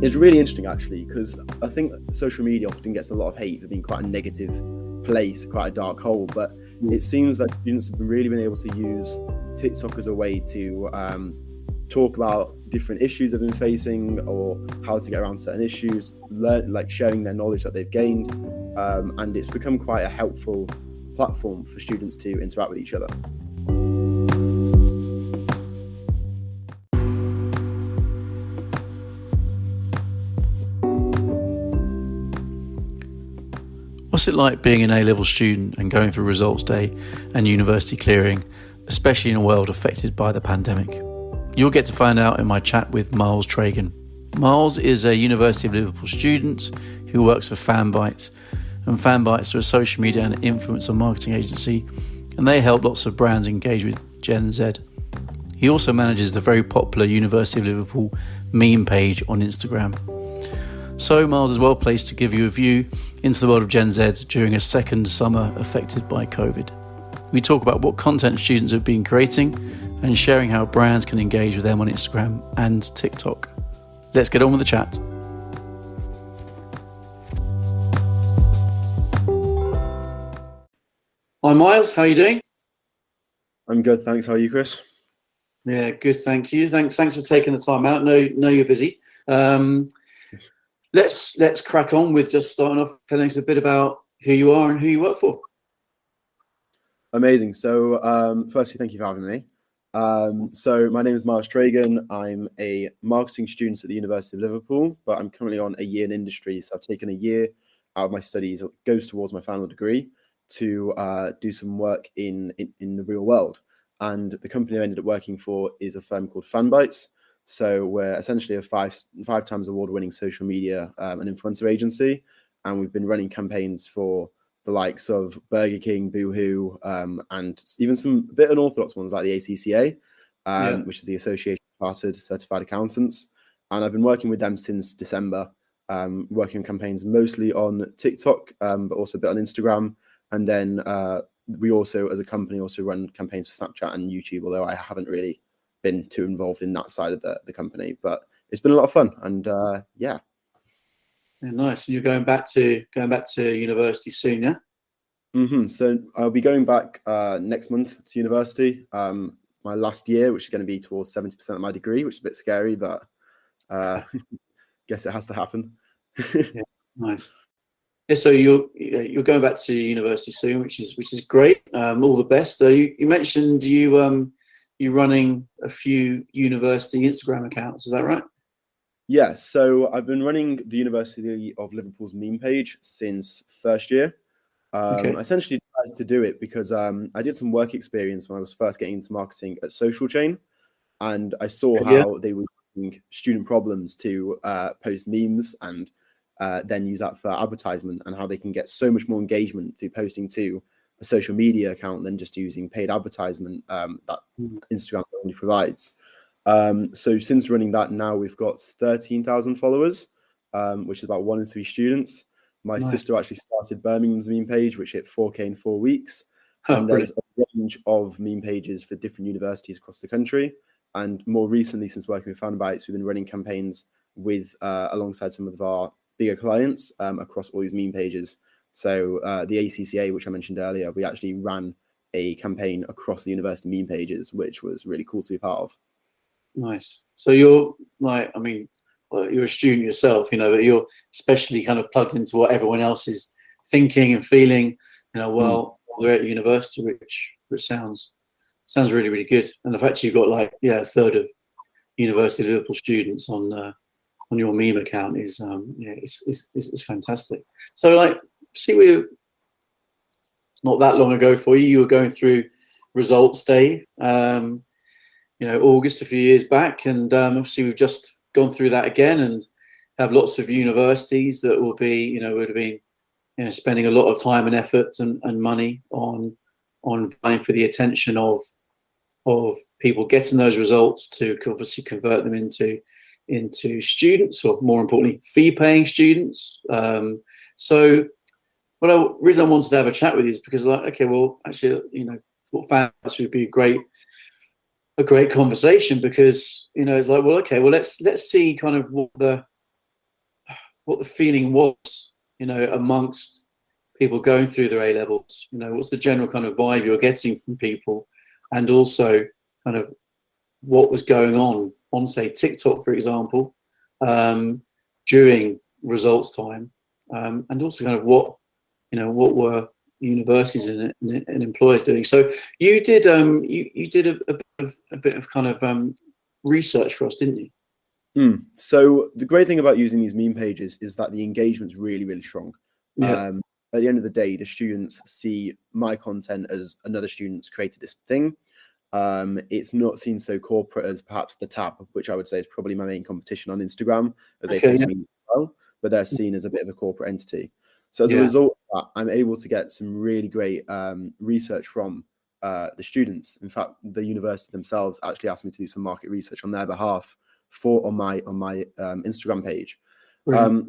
It's really interesting actually, because I think social media often gets a lot of hate for being quite a negative place, quite a dark hole, but it seems that students have really been able to use TikTok as a way to talk about different issues they've been facing or how to get around certain issues, learn, like sharing their knowledge that they've gained, and it's become quite a helpful platform for students to interact with each other. What's it like being an A-level student and going through results day and university clearing, especially in a world affected by the pandemic? You'll get to find out in my chat with Miles Tragen. Miles is a University of Liverpool student who works for Fanbytes, and Fanbytes are a social media and influencer marketing agency, and they help lots of brands engage with Gen Z. He also manages the very popular University of Liverpool meme page on Instagram. So Miles is well placed to give you a view into the world of Gen Z during a second summer affected by COVID. We talk about what content students have been creating and sharing how brands can engage with them on Instagram and TikTok. Let's get on with the chat. Hi Miles, how are you doing? I'm good, thanks. How are you, Chris? Yeah, good, thank you. Thanks for taking the time out. Know you're busy. Let's crack on with just starting off telling us a bit about who you are and who you work for. Amazing. So firstly, thank you for having me. So my name is Miles Tragen. I'm a marketing student at the University of Liverpool, but I'm currently on a year in industry. So I've taken a year out of my studies, it goes towards my final degree, to do some work in the real world. And the company I ended up working for is a firm called Fanbytes. So we're essentially a five times award-winning social media and influencer agency, and we've been running campaigns for the likes of Burger King, Boohoo, and even some bit unorthodox ones like the ACCA, which is the Association of Chartered Certified Accountants. And I've been working with them since December, working on campaigns mostly on TikTok, but also a bit on Instagram. And then we also, as a company, also run campaigns for Snapchat and YouTube, although I haven't really been too involved in that side of the company, but it's been a lot of fun. And yeah, nice. And you're going back to university soon, yeah? So I'll be going back next month to university, my last year, which is going to be towards 70% of my degree, which is a bit scary, but guess it has to happen. Yeah, nice. Yeah, so you're going back to university soon, which is great. All the best. You mentioned you're running a few university Instagram accounts. Is that right? Yeah. So I've been running the University of Liverpool's meme page since first year. I essentially decided to do it because I did some work experience when I was first getting into marketing at Social Chain, and I saw how they were using student problems to post memes and then use that for advertisement, and how they can get so much more engagement through posting to a social media account than just using paid advertisement that Instagram only provides. So since running that now, we've got 13,000 followers, which is about 1 in 3 students. My sister actually started Birmingham's meme page, which hit 4K in 4 weeks. And there's a range of meme pages for different universities across the country. And more recently, since working with Fanbytes, we've been running campaigns with alongside some of our bigger clients across all these meme pages. So the ACCA, which I mentioned earlier, we actually ran a campaign across the university meme pages, which was really cool to be part of. Nice. So you're like, I mean, you're a student yourself, you know, but you're especially kind of plugged into what everyone else is thinking and feeling, you know, while they're at university, which sounds really, really good. And the fact you've got like, a third of University of Liverpool students on your meme account is, it's fantastic. So like, see, not that long ago for you, you were going through results day, August a few years back, and obviously we've just gone through that again, and have lots of universities that will be, would have been, spending a lot of time and effort and money on vying for the attention of people getting those results to obviously convert them into students, or more importantly, fee-paying students. So the reason I wanted to have a chat with you is because, like, okay, well, actually, thought Fanbytes would be a great conversation, because it's like, well, okay, well, let's see kind of what the what the feeling was, amongst people going through their A levels. What's the general kind of vibe you're getting from people, and also kind of what was going on say TikTok, for example, during results time, and also kind of what were universities and employers doing. So you did you did a bit of kind of research for us, didn't you? So the great thing about using these meme pages is that the engagement's really, really strong. Yeah. At the end of the day, the students see my content as another student's created this thing. It's not seen so corporate as perhaps the Tab, which I would say is probably my main competition on Instagram, as they post memes as well, but they're seen as a bit of a corporate entity. So as a result of that, I'm able to get some really great research from the students. In fact, the university themselves actually asked me to do some market research on their behalf on my Instagram page.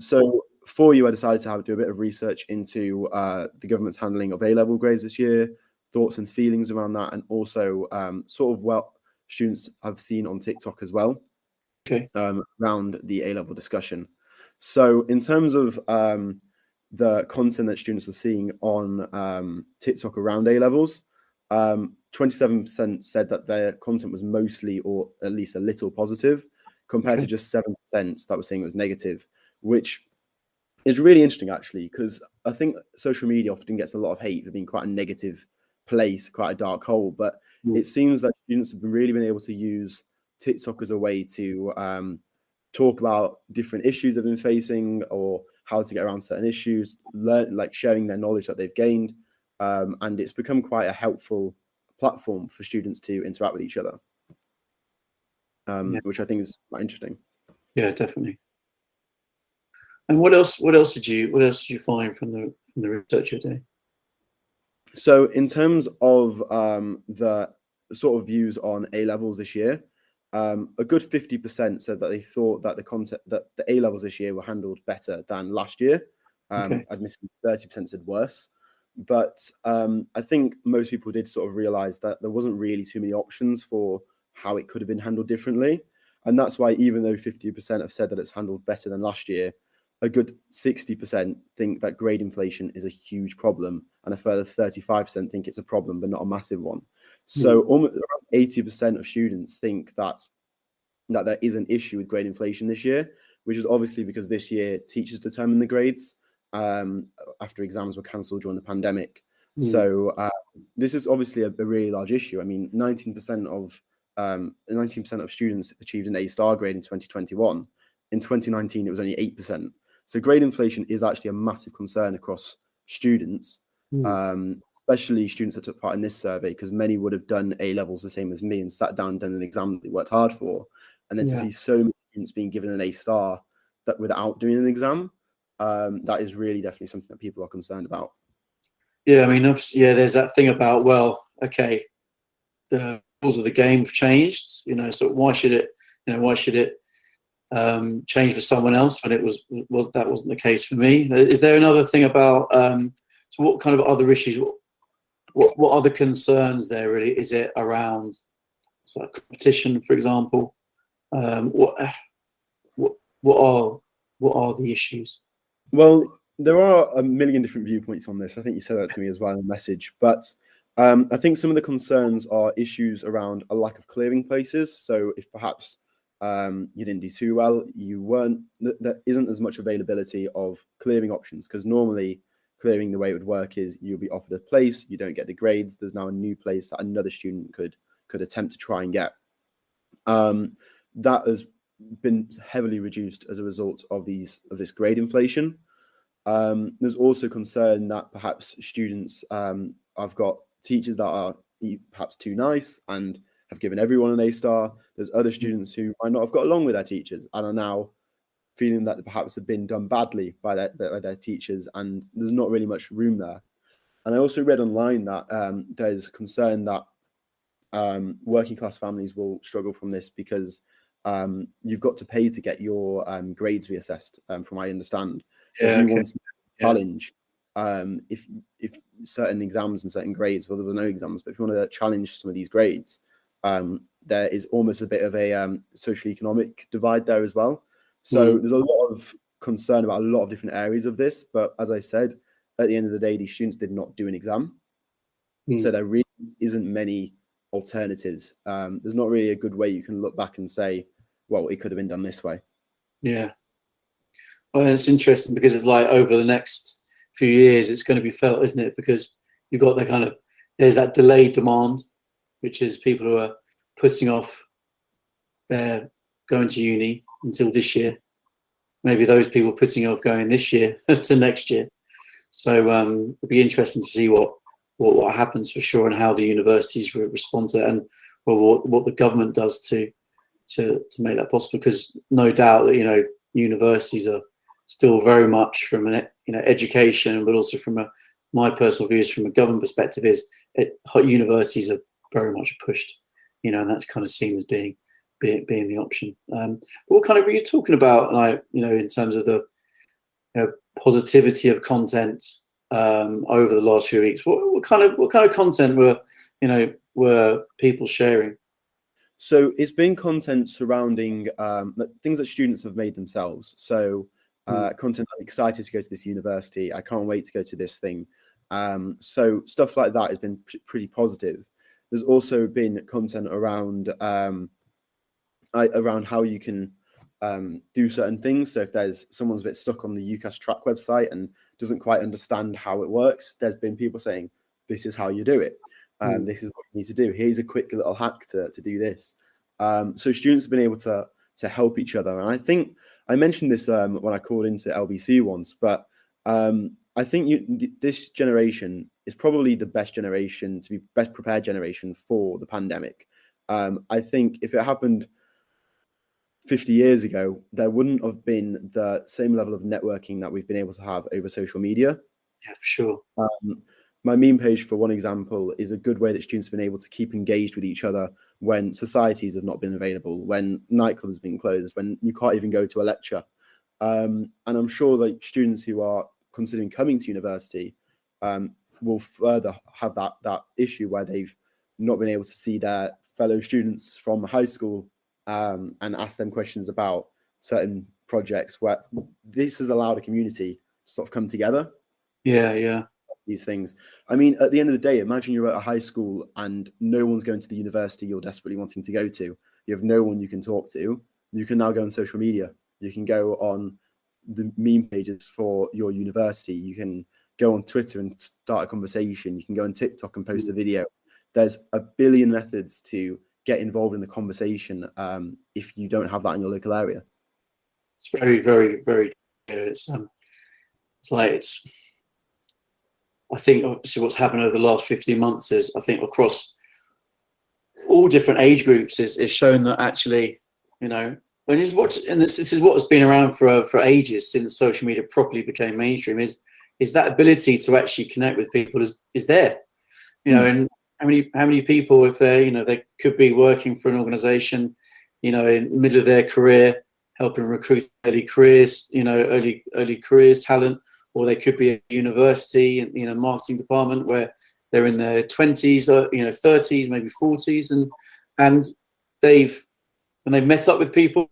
So for you, I decided to do a bit of research into the government's handling of A-level grades this year, thoughts and feelings around that, and also sort of what students have seen on TikTok as well, around the A-level discussion. So in terms of the content that students are seeing on TikTok around A-levels, 27% said that their content was mostly or at least a little positive, compared to just 7% that were saying it was negative, which is really interesting actually, because I think social media often gets a lot of hate for being quite a negative place, quite a dark hole, but it seems that students have really been able to use TikTok as a way to talk about different issues they've been facing or how to get around certain issues, like sharing their knowledge that they've gained, and it's become quite a helpful platform for students to interact with each other, which I think is quite interesting. Yeah, definitely. And what else did you find from the research you did? So in terms of the sort of views on A levels this year, a good 50% said that they thought that the A levels this year were handled better than last year. Admittedly, 30% said worse. But I think most people did sort of realize that there wasn't really too many options for how it could have been handled differently. And that's why, even though 50% have said that it's handled better than last year, a good 60% think that grade inflation is a huge problem, and a further 35% think it's a problem, but not a massive one. So almost around 80% of students think that there is an issue with grade inflation this year, which is obviously because this year teachers determine the grades after exams were cancelled during the pandemic. So this is obviously a really large issue. I mean, 19% of students achieved an A-star grade in 2021. In 2019, it was only 8%. So grade inflation is actually a massive concern across students, especially students that took part in this survey, because many would have done A levels the same as me and sat down and done an exam that they worked hard for. And then to see so many students being given an A-star that without doing an exam, that is really definitely something that people are concerned about. Yeah, I mean, there's that thing about, the rules of the game have changed, so why should it change for someone else when that wasn't the case for me? Is there another thing about so what kind of other issues, what other concerns there really? Is it around sort of competition, for example? What are the issues? Well, there are a million different viewpoints on this. I think you said that to me as well in the message, but I think some of the concerns are issues around a lack of clearing places. So if perhaps you didn't do too well, there isn't as much availability of clearing options, because normally clearing, the way it would work is you'll be offered a place, you don't get the grades, there's now a new place that another student could attempt to try and get. That has been heavily reduced as a result of this grade inflation. There's also concern that perhaps students have got teachers that are perhaps too nice and have given everyone an A-star. There's other students who might not have got along with their teachers and are now feeling that perhaps have been done badly by their teachers, and there's not really much room there. And I also read online that there's concern that working class families will struggle from this, because you've got to pay to get your grades reassessed, from what I understand. So if you want to challenge, if certain exams and certain grades, well, there were no exams, but if you want to challenge some of these grades, there is almost a bit of a social economic divide there as well. So there's a lot of concerned about a lot of different areas of this. But as I said, at the end of the day, these students did not do an exam. So there really isn't many alternatives. There's not really a good way you can look back and say, well, it could have been done this way. Yeah. Well, it's interesting because it's like over the next few years, it's going to be felt, isn't it? Because you've got that kind of, there's that delayed demand, which is people who are putting off their going to uni until this year. Maybe those people putting off going this year to next year. So it'll be interesting to see what happens for sure, and how the universities respond to that, and what the government does to make that possible. Because no doubt that universities are still very much from an education, but also from my personal views from a government perspective is universities are very much pushed, and that's kind of seen as being the option. What kind of were you talking about, like in terms of the positivity of content over the last few weeks? What kind of content were people sharing? So it's been content surrounding things that students have made themselves. So content, I'm excited to go to this university, I can't wait to go to this thing. So stuff like that has been pretty positive. There's also been content around how you can do certain things. So if there's someone's a bit stuck on the UCAS track website and doesn't quite understand how it works, there's been people saying, this is how you do it. This is what you need to do. Here's a quick little hack to do this. So students have been able to help each other. And I think I mentioned this when I called into LBC once, but I think this generation is probably the best generation, to be best prepared generation for the pandemic. I think if it happened 50 years ago, there wouldn't have been the same level of networking that we've been able to have over social media. Yeah, for sure. My meme page, for one example, is a good way that students have been able to keep engaged with each other when societies have not been available, when nightclubs have been closed, when you can't even go to a lecture. And I'm sure that students who are considering coming to university will further have that issue where they've not been able to see their fellow students from high school and ask them questions about certain projects, where this has allowed a community to sort of come together. Yeah. These things. I mean, at the end of the day, imagine you're at a high school and no one's going to the university you're desperately wanting to go to. You have no one you can talk to. You can now go on social media. You can go on the meme pages for your university. You can go on Twitter and start a conversation. You can go on TikTok and post a video. There's a billion methods to get involved in the conversation if you don't have that in your local area. It's very, very, very true. I think obviously what's happened over the last 15 months is, I think across all different age groups is shown that actually, when you watch, and this is what has been around for ages since social media properly became mainstream, is that ability to actually connect with people is there, and how many people, if they could be working for an organization, in the middle of their career, helping recruit early careers talent, or they could be at university in marketing department where they're in their 20s or 30s, maybe 40s, and they've met up with people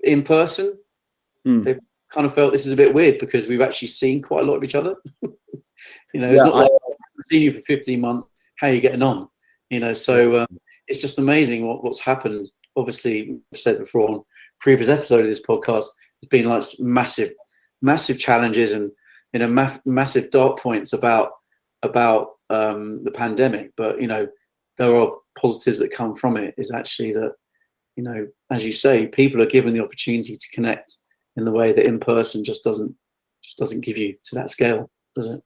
in person, they've kind of felt this is a bit weird because we've actually seen quite a lot of each other. It's not like I've seen you for 15 months. How are you getting on? So it's just amazing what's happened. Obviously, I've said before on previous episode of this podcast, it's been like massive challenges and massive dark points about the pandemic, but there are positives that come from it. Is actually that as you say, people are given the opportunity to connect in the way that in person just doesn't give you to that scale, does it?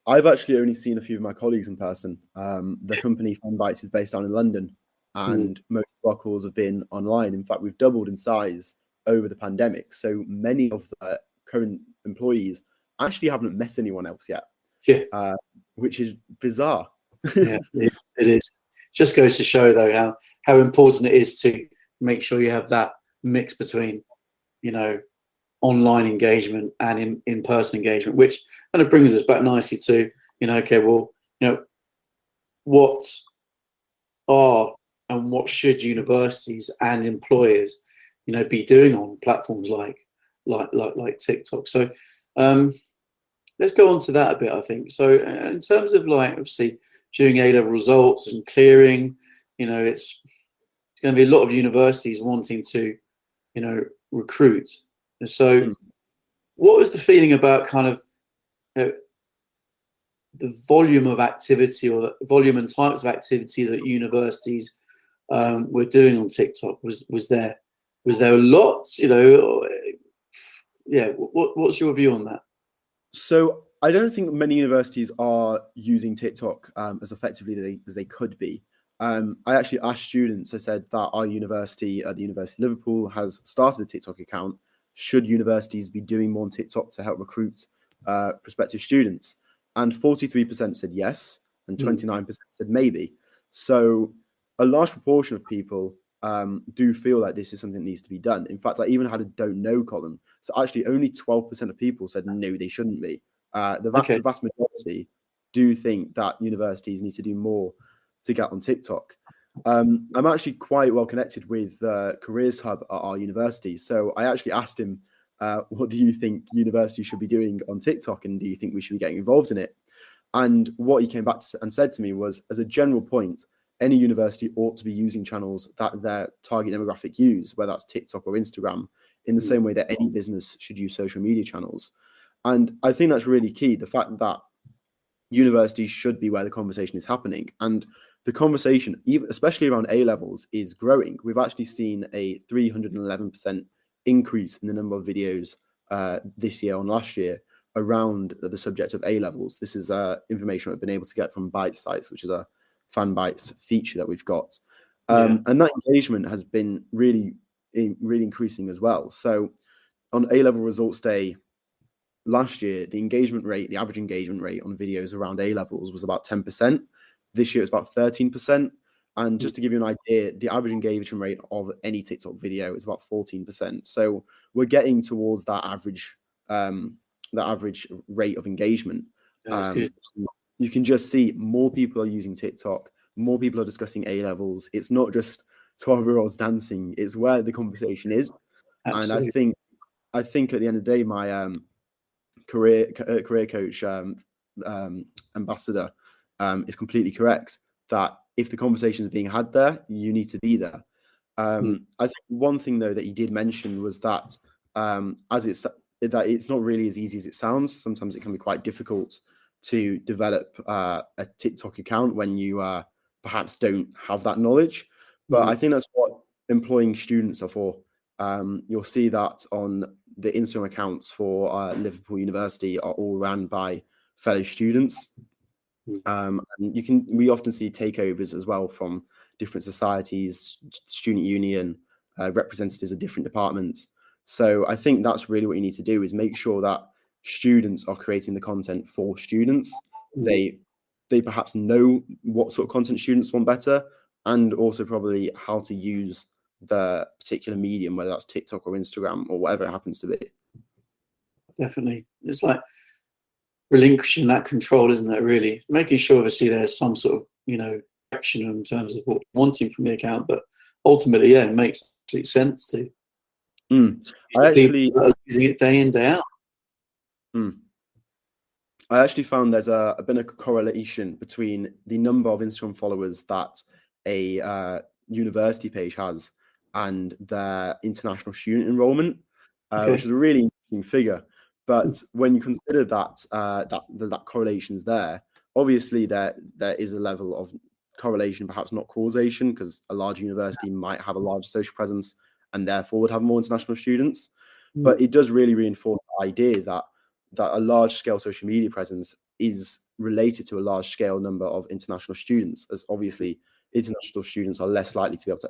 I've actually only seen a few of my colleagues in person. The company Fanbytes is based down in London, and most of our calls have been online. In fact, we've doubled in size over the pandemic. So many of the current employees actually haven't met anyone else yet, which is bizarre. Yeah, it is. Just goes to show though how important it is to make sure you have that mix between online engagement and in-person engagement, which kind of brings us back nicely to what are and what should universities and employers be doing on platforms like like TikTok. So let's go on to that a bit, I think. So in terms of like, obviously, during A-level results and clearing, it's going to be a lot of universities wanting to, recruit. And so what was the feeling about kind of, the volume of activity or the volume and types of activity that universities were doing on TikTok? Was there a lot, yeah, what's your view on that? So I don't think many universities are using TikTok as effectively as they could be. I actually asked students, I said that our university, the University of Liverpool, has started a TikTok account. Should universities be doing more on TikTok to help recruit prospective students? And 43% said yes, and 29% said maybe. So a large proportion of people do feel like this is something that needs to be done. In fact, I even had a don't know column. So actually only 12% of people said no, they shouldn't be. The vast majority do think that universities need to do more to get on TikTok. I'm actually quite well connected with the Careers Hub at our university. So I actually asked him, what do you think universities should be doing on TikTok? And do you think we should be getting involved in it? And what he came back and said to me was, as a general point, any university ought to be using channels that their target demographic use, whether that's TikTok or Instagram, in the same way that any business should use social media channels. And I think that's really key, the fact that universities should be where the conversation is happening. And the conversation, even especially around A levels, is growing. We've actually seen a 311% increase in the number of videos this year on last year around the subject of A levels. This is information I've been able to get from Byte Sites, which is a fan Bytes feature that we've got. And that engagement has been really increasing as well. So on A level results day last year, the average engagement rate on videos around A levels was about 10%. This year it's about 13%. And just to give you an idea, the average engagement rate of any TikTok video is about 14%. So we're getting towards that average rate of engagement. You can just see more people are using TikTok, more people are discussing A levels. It's not just 12-year-olds dancing, it's where the conversation is. Absolutely. And I think at the end of the day, my career coach ambassador is completely correct, that if the conversation is being had there, you need to be there. I think one thing though that he did mention was that it's not really as easy as it sounds. Sometimes it can be quite difficult to develop a TikTok account when you perhaps don't have that knowledge. But I think that's what employing students are for. You'll see that on the Instagram accounts for Liverpool University are all run by fellow students. And we often see takeovers as well from different societies, student union, representatives of different departments. So I think that's really what you need to do, is make sure that students are creating the content for students. They perhaps know what sort of content students want better, and also probably how to use the particular medium, whether that's TikTok or Instagram or whatever it happens to be. Definitely. It's like relinquishing that control, isn't it, really? Making sure, obviously, there's some sort of, direction in terms of what you're wanting from the account, but ultimately, it makes absolute sense to. I actually using it day in, day out. I actually found there's been a correlation between the number of Instagram followers that a university page has and their international student enrollment, which is a really interesting figure. But when you consider that that correlation is there, obviously there is a level of correlation, perhaps not causation, because a large university might have a large social presence and therefore would have more international students. But it does really reinforce the idea that a large-scale social media presence is related to a large-scale number of international students, as obviously international students are less likely to be able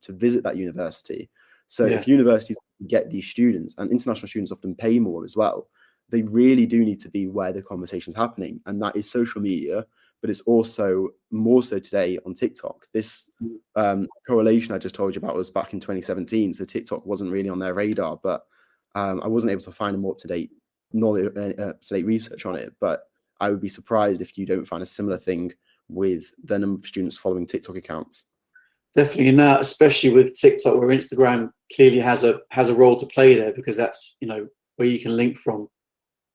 to visit that university. So if universities get these students, and international students often pay more as well, they really do need to be where the conversation is happening. And that is social media, but it's also more so today on TikTok. This correlation I just told you about was back in 2017. So TikTok wasn't really on their radar, but I wasn't able to find a more up-to-date research on it. But I would be surprised if you don't find a similar thing with the number of students following TikTok accounts. Definitely now, especially with TikTok, where Instagram clearly has a role to play there, because that's, where you can link from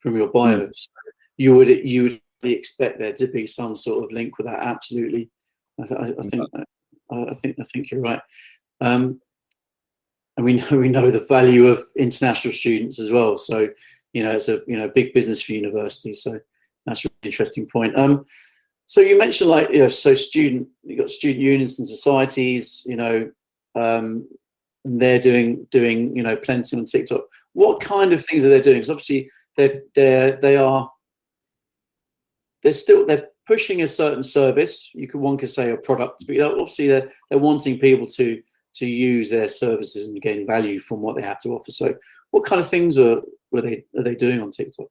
your bio. So you would expect there to be some sort of link with that. Absolutely, I think you're right. And we know the value of international students as well. So it's a big business for universities. So that's a really interesting point. So you mentioned, like, you've got student unions and societies, and they're doing plenty on TikTok. What kind of things are they doing? Because obviously they're pushing a certain service. One could say a product, but obviously they're wanting people to use their services and gain value from what they have to offer. So what kind of things are they doing on TikTok?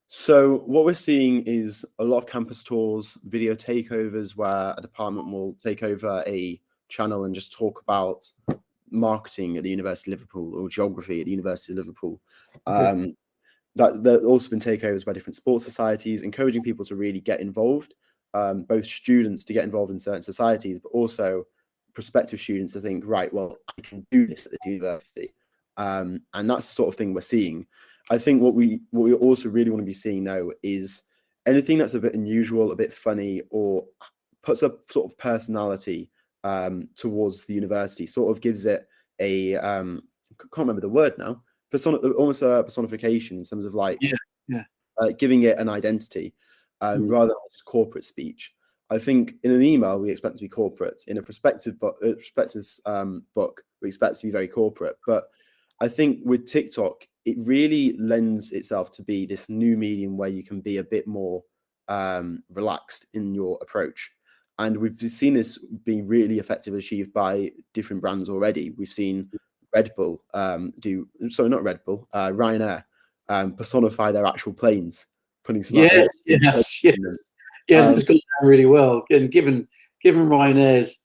So what we're seeing is a lot of campus tours, video takeovers, where a department will take over a channel and just talk about marketing at the University of Liverpool or geography at the University of Liverpool. Okay. That there have also been takeovers by different sports societies, encouraging people to really get involved, both students to get involved in certain societies, but also prospective students to think, right, well, I can do this at this university. And that's the sort of thing we're seeing. I think what we also really want to be seeing now is anything that's a bit unusual, a bit funny, or puts a sort of personality towards the university, sort of gives it a can't remember the word now, almost a personification in terms of like giving it an identity rather than just corporate speech. I think in an email we expect to be corporate, in a prospectus book we expect to be very corporate, but I think with TikTok, it really lends itself to be this new medium where you can be a bit more relaxed in your approach. And we've seen this being really effectively achieved by different brands already. We've seen Ryanair personify their actual planes, putting smart. Yes. That's gone down really well. And given Ryanair's,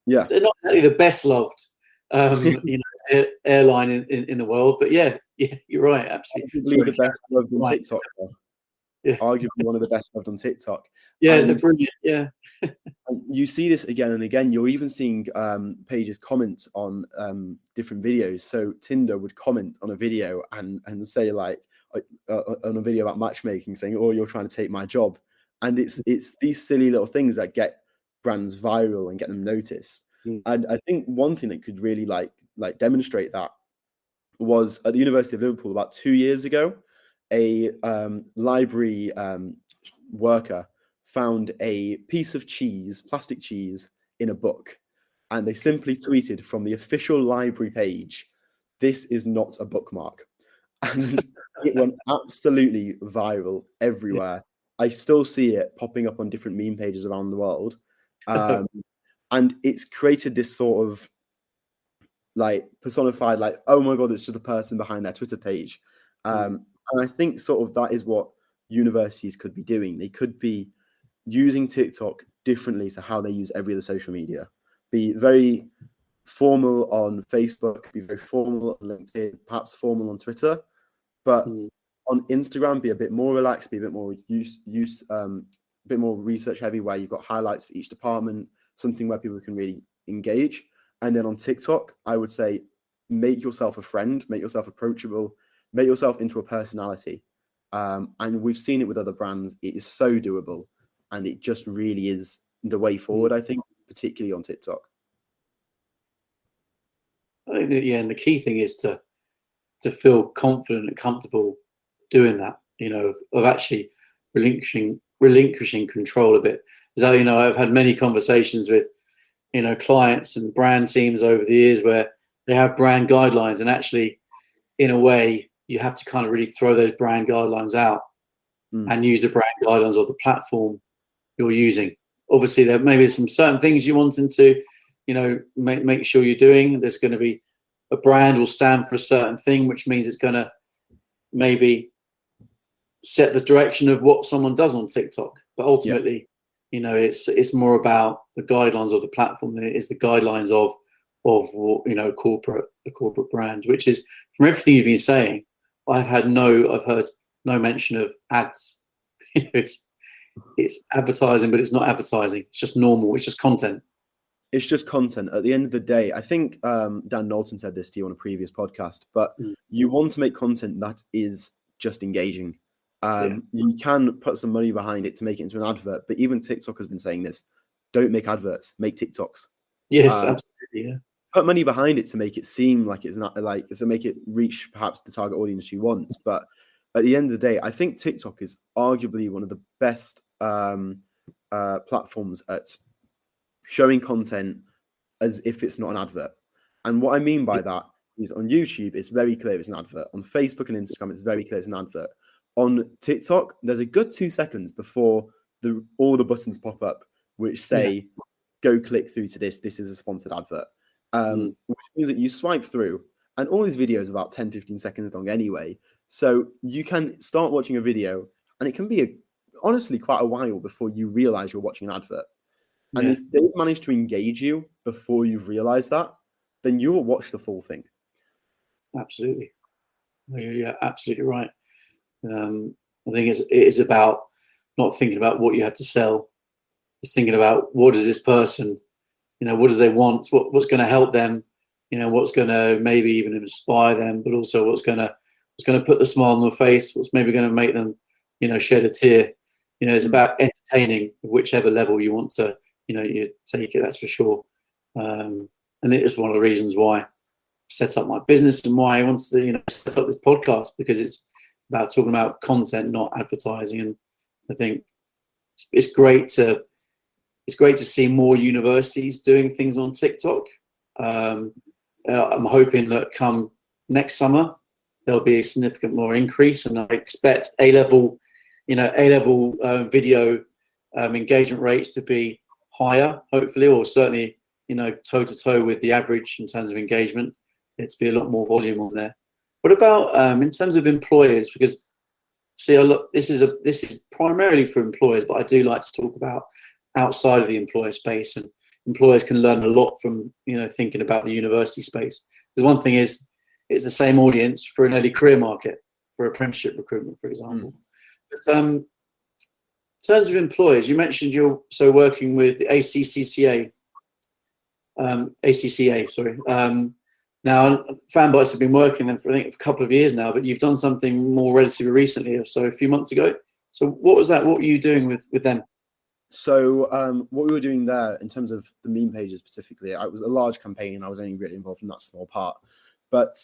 they're not really the best loved airline in the world, but yeah, you're right, absolutely. The best loved on TikTok. Arguably one of the best loved on TikTok. Yeah, they're brilliant. Yeah. You see this again and again. You're even seeing pages comment on different videos. So Tinder would comment on a video and say, like, on a video about matchmaking, saying, "Oh, you're trying to take my job," and it's these silly little things that get brands viral and get them noticed. And I think one thing that could really like demonstrate that was at the University of Liverpool about 2 years ago. A library worker found a piece of plastic cheese, in a book, and they simply tweeted from the official library page, "This is not a bookmark," and it went absolutely viral everywhere. I still see it popping up on different meme pages around the world, and it's created this sort of like personified, like, oh my god, it's just a person behind their Twitter page. And I think sort of that is what universities could be doing. They could be using TikTok differently to how they use every other social media. Be very formal on Facebook, be very formal on LinkedIn, perhaps formal on Twitter, but on Instagram, be a bit more relaxed, be a bit more bit more research heavy, where you've got highlights for each department, something where people can really engage. And then on TikTok, I would say, make yourself a friend, make yourself approachable, make yourself into a personality. And we've seen it with other brands. It is so doable. And it just really is the way forward, I think, particularly on TikTok. I think and the key thing is to feel confident and comfortable doing that, of actually relinquishing control a bit. So, I've had many conversations with, clients and brand teams over the years where they have brand guidelines, and actually, in a way, you have to kind of really throw those brand guidelines out and use the brand guidelines of the platform you're using. Obviously, there may be some certain things you want to, make sure you're doing. There's going to be a brand will stand for a certain thing, which means it's going to maybe set the direction of what someone does on TikTok. But ultimately, it's more about the guidelines of the platform than it is the guidelines of a corporate brand. Which is, from everything you've been saying, I've heard no mention of ads. It's advertising, but it's not advertising. It's just normal. It's just content. It's just content. At the end of the day, I think Dan Knowlton said this to you on a previous podcast, but you want to make content that is just engaging. You can put some money behind it to make it into an advert, but even TikTok has been saying this: don't make adverts, make TikToks. Yes, absolutely. Yeah. Put money behind it to make it seem like it's not like to make it reach perhaps the target audience you want. But at the end of the day, I think TikTok is arguably one of the best platforms at showing content as if it's not an advert. And what I mean by that is on YouTube, it's very clear it's an advert. On Facebook and Instagram, it's very clear it's an advert. On TikTok, there's a good 2 seconds before all the buttons pop up, which say, go click through to this. This is a sponsored advert. Which means that you swipe through, and all these videos are about 10-15 seconds long anyway. So you can start watching a video, and it can be honestly quite a while before you realize you're watching an advert. And if they've managed to engage you before you've realized that, then you will watch the full thing. Absolutely. Yeah, absolutely right. I think it is about not thinking about what you have to sell. It's thinking about what is this person, what do they want? What's going to help them? What's going to maybe even inspire them, but also what's going to put the smile on their face. What's maybe going to make them, shed a tear. It's about entertaining, whichever level you want to. You take it, that's for sure. And it is one of the reasons why I set up my business and why I wanted to, set up this podcast, because it's about talking about content, not advertising. And I think it's great to see more universities doing things on TikTok. I'm hoping that come next summer there'll be a significant more increase, and I expect A-level video engagement rates to be higher, hopefully, or certainly, toe to toe with the average in terms of engagement. It's be a lot more volume on there. What about in terms of employers? Because this is primarily for employers, but I do like to talk about outside of the employer space, and employers can learn a lot from thinking about the university space. Because one thing is, it's the same audience for an early career market, for apprenticeship recruitment, for example. But, in terms of employers, you mentioned you're working with the ACCA. Now, Fanbytes have been working them for I think a couple of years now, but you've done something more relatively recently, or so a few months ago. So what was that? What were you doing with them? So what we were doing there in terms of the meme pages specifically, it was a large campaign. I was only really involved in that small part, but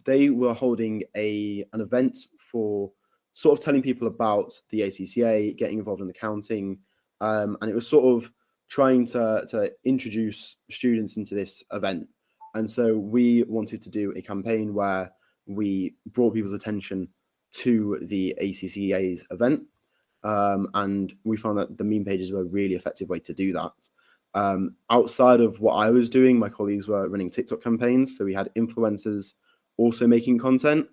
they were holding an event for sort of telling people about the ACCA, getting involved in accounting, and it was sort of trying to introduce students into this event. And so we wanted to do a campaign where we brought people's attention to the ACCA's event. And we found that the meme pages were a really effective way to do that. Outside of what I was doing, my colleagues were running TikTok campaigns. So we had influencers also making content,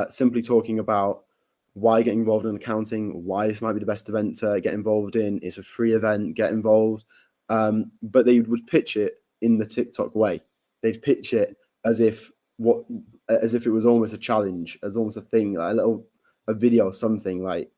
simply talking about why get involved in accounting, why this might be the best event to get involved in. It's a free event, get involved. But they would pitch it in the TikTok way. They'd pitch it as if it was almost a challenge, as almost a thing, like a video or something, like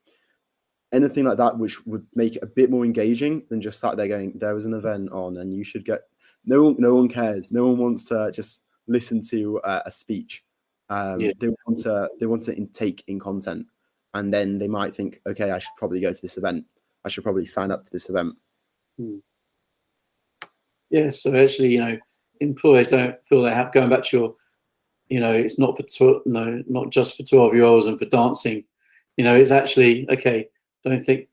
anything like that, which would make it a bit more engaging than just sat there going, there was an event on and you should get. No one cares. No one wants to just listen to a speech. They want to take in content, and then they might think, okay, I should probably go to this event. I should probably sign up to this event. Yeah. So actually, employers don't feel they have, going back to your, it's not not just for 12-year-olds and for dancing. It's actually okay. Don't think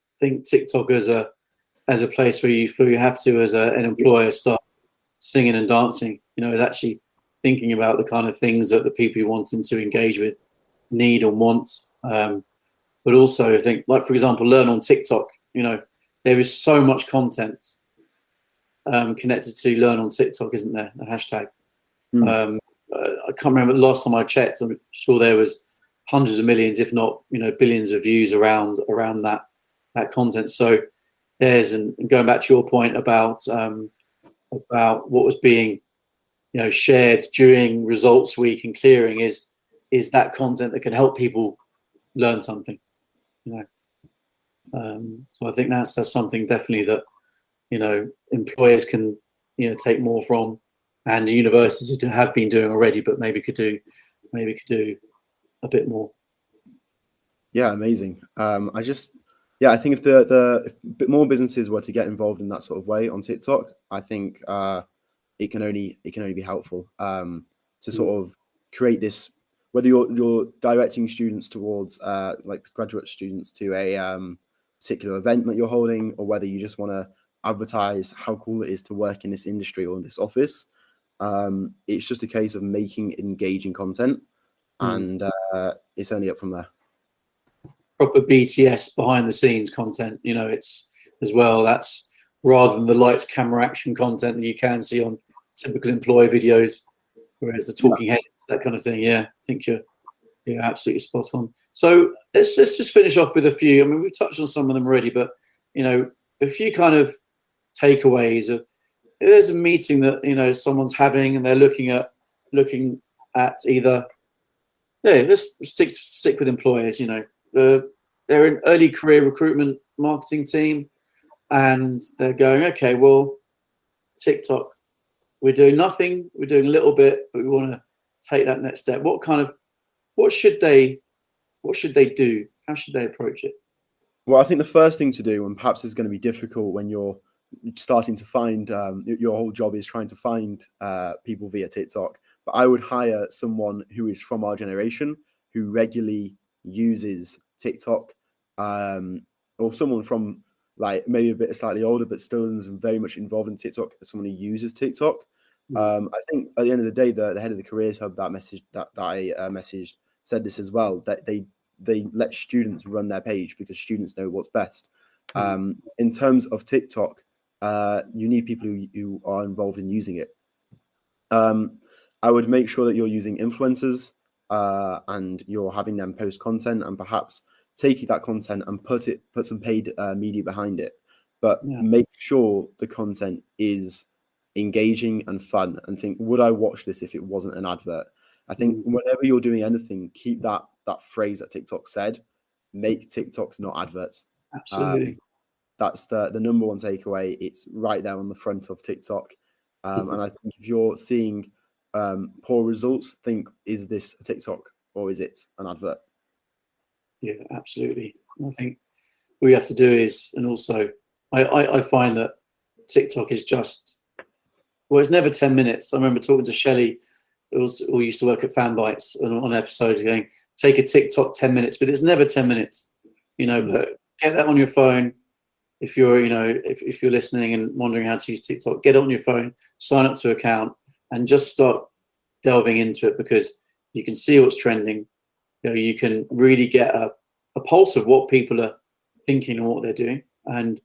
TikTok as a place where you feel you have to, as an employer, start singing and dancing. It's actually thinking about the kind of things that the people you're wanting to engage with need or want. But also, I think, like for example, learn on TikTok. There is so much content connected to learn on TikTok, isn't there? The hashtag. I can't remember the last time I checked. I'm sure there was hundreds of millions, if not billions of views around that content. So and going back to your point about what was being shared during results week and clearing is that content that can help people learn something. So I think that's something definitely that employers can take more from, and the universities have been doing already, but maybe could do a bit more. Yeah, amazing. I think if if a bit more businesses were to get involved in that sort of way on TikTok, I think it can only be helpful to sort of create this. Whether you're directing students towards like graduate students to a particular event that you're holding, or whether you just want to advertise how cool it is to work in this industry or in this office, it's just a case of making engaging content, and it's only up from there. Proper BTS behind the scenes content, it's as well. That's rather than the lights, camera, action content that you can see on typical employee videos, whereas the talking heads, that kind of thing. Yeah, I think you're absolutely spot on. So let's just finish off with a few. I mean, we've touched on some of them already, but a few kind of takeaways of, if there's a meeting that someone's having and they're looking at either, let's stick with employers. They're an early career recruitment marketing team, and they're going, okay, well, TikTok, we're doing nothing, we're doing a little bit, but we want to take that next step. What should they do? How should they approach it? Well, I think the first thing to do, and perhaps is going to be difficult when you're starting to find your whole job is trying to find people via TikTok, but I would hire someone who is from our generation, who regularly uses TikTok, or someone from like maybe a bit slightly older but still is very much involved in TikTok, someone who uses TikTok. I think at the end of the day, the head of the careers hub that I messaged said this as well, that they let students run their page because students know what's best. In terms of TikTok, you need people who are involved in using it. I would make sure that you're using influencers and you're having them post content, and perhaps taking that content and put some paid media behind it. But make sure the content is engaging and fun, and think, would I watch this if it wasn't an advert? I think whenever you're doing anything, keep that phrase that TikTok said, make TikToks, not adverts. Absolutely. That's the number one takeaway. It's right there on the front of TikTok. And I think if you're seeing poor results, think, is this a TikTok or is it an advert? Yeah, absolutely. I think what you have to do is, and also I find that TikTok is just, well, it's never 10 minutes. I remember talking to Shelley, who used to work at Fanbytes, on an episode, going, take a TikTok 10 minutes, but it's never 10 minutes. But get that on your phone. If you're, if you're listening and wondering how to use TikTok, get it on your phone, sign up to an account, and just start delving into it, because you can see what's trending. You can really get a pulse of what people are thinking and what they're doing. And,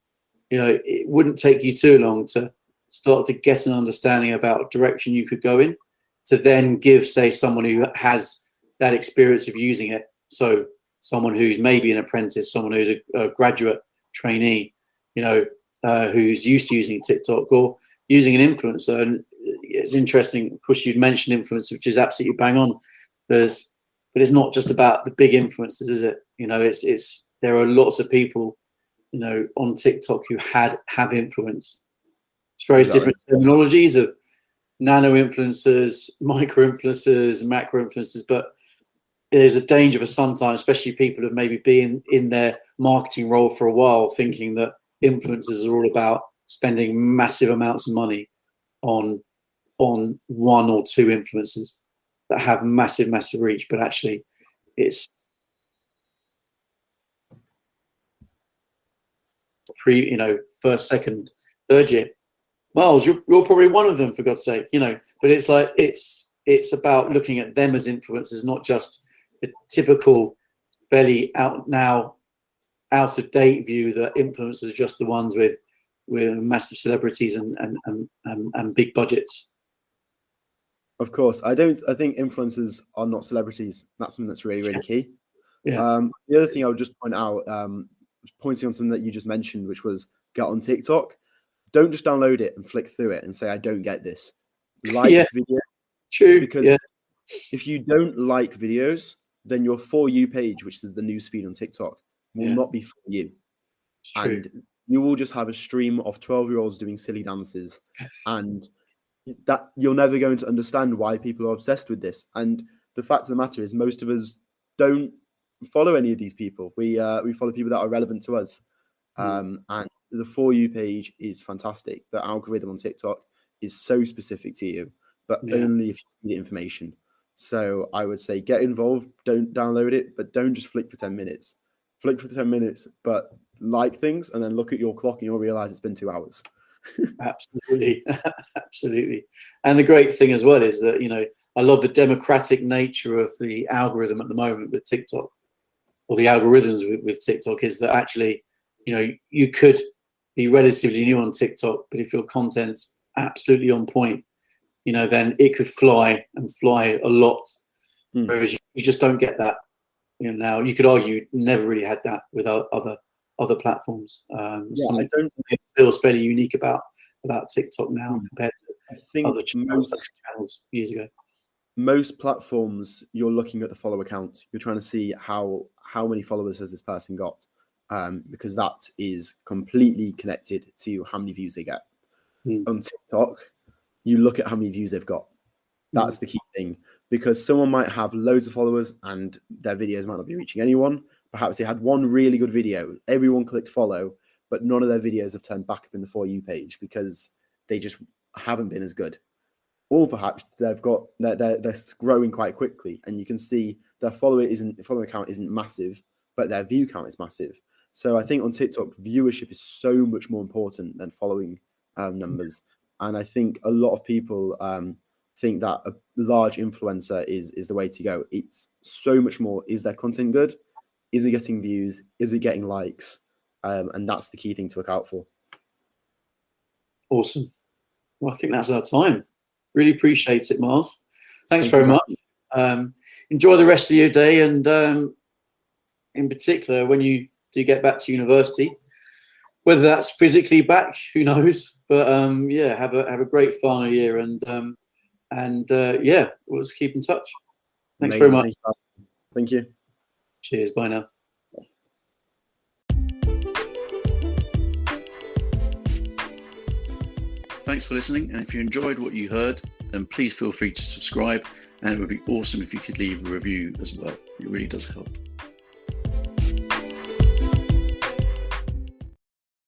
it wouldn't take you too long to start to get an understanding about direction you could go in, to then give, say, someone who has that experience of using it. So someone who's maybe an apprentice, someone who's a graduate trainee, who's used to using TikTok or using an influencer. And it's interesting, Push, you'd mentioned influencers, which is absolutely bang on. But it's not just about the big influencers, is it? It's there are lots of people, on TikTok who have influence. It's various different terminologies of nano influencers, micro influencers, macro influencers, but there's a danger for sometimes, especially people who've maybe been in their marketing role for a while, thinking that influencers are all about spending massive amounts of money on one or two influencers that have massive reach, but actually it's first, second, third year. Miles, you're probably one of them, for God's sake, but it's like it's about looking at them as influencers, not just the typical fairly out of date view that influencers are just the ones with massive celebrities and big budgets. Of course, I think influencers are not celebrities. That's something that's really, really key. Yeah. The other thing I would just point out, pointing on something that you just mentioned, which was get on TikTok. Don't just download it and flick through it and say, I don't get this. Like video. True. Because if you don't like videos, then your For You page, which is the newsfeed on TikTok, will not be for you. And you will just have a stream of 12-year-olds doing silly dances, and that you're never going to understand why people are obsessed with this. And the fact of the matter is, most of us don't follow any of these people. We follow people that are relevant to us. And the For You page is fantastic. The algorithm on TikTok is so specific to you, but only if you need information. So I would say get involved. Don't download it, but don't just flick for 10 minutes. Flick for 10 minutes, but like things, and then look at your clock and you'll realize it's been 2 hours. Absolutely. Absolutely. And the great thing as well is that, you know, I love the democratic nature of the algorithm at the moment with TikTok, or the algorithms with TikTok, is that actually, you know, you could be relatively new on TikTok, but if your content's absolutely on point, you know, then it could fly a lot. Whereas you just don't get that. You know, now you could argue never really had that with other platforms. I don't. It feels fairly unique about TikTok now compared to other channels years ago. Most platforms, you're looking at the follower count. You're trying to see how many followers has this person got, because that is completely connected to how many views they get. On TikTok, you look at how many views they've got. That's the key thing, because someone might have loads of followers and their videos might not be reaching anyone. Perhaps they had one really good video, everyone clicked follow, but none of their videos have turned back up in the For You page because they just haven't been as good. Or perhaps they're growing quite quickly, and you can see their follower count isn't massive, but their view count is massive. So I think on TikTok, viewership is so much more important than following numbers. And I think a lot of people think that a large influencer is the way to go. It's so much more. Is their content good? Is it getting views? Is it getting likes? And that's the key thing to look out for. Awesome. Well, I think that's our time. Really appreciate it, Miles. Thanks very much. Enjoy the rest of your day, and in particular, when you do get back to university, whether that's physically back, who knows? But have a great final year, and we'll just keep in touch. Thanks very much. Thank you. Cheers. Bye now. Thanks for listening, and if you enjoyed what you heard, then please feel free to subscribe, and it would be awesome if you could leave a review as well. It really does help.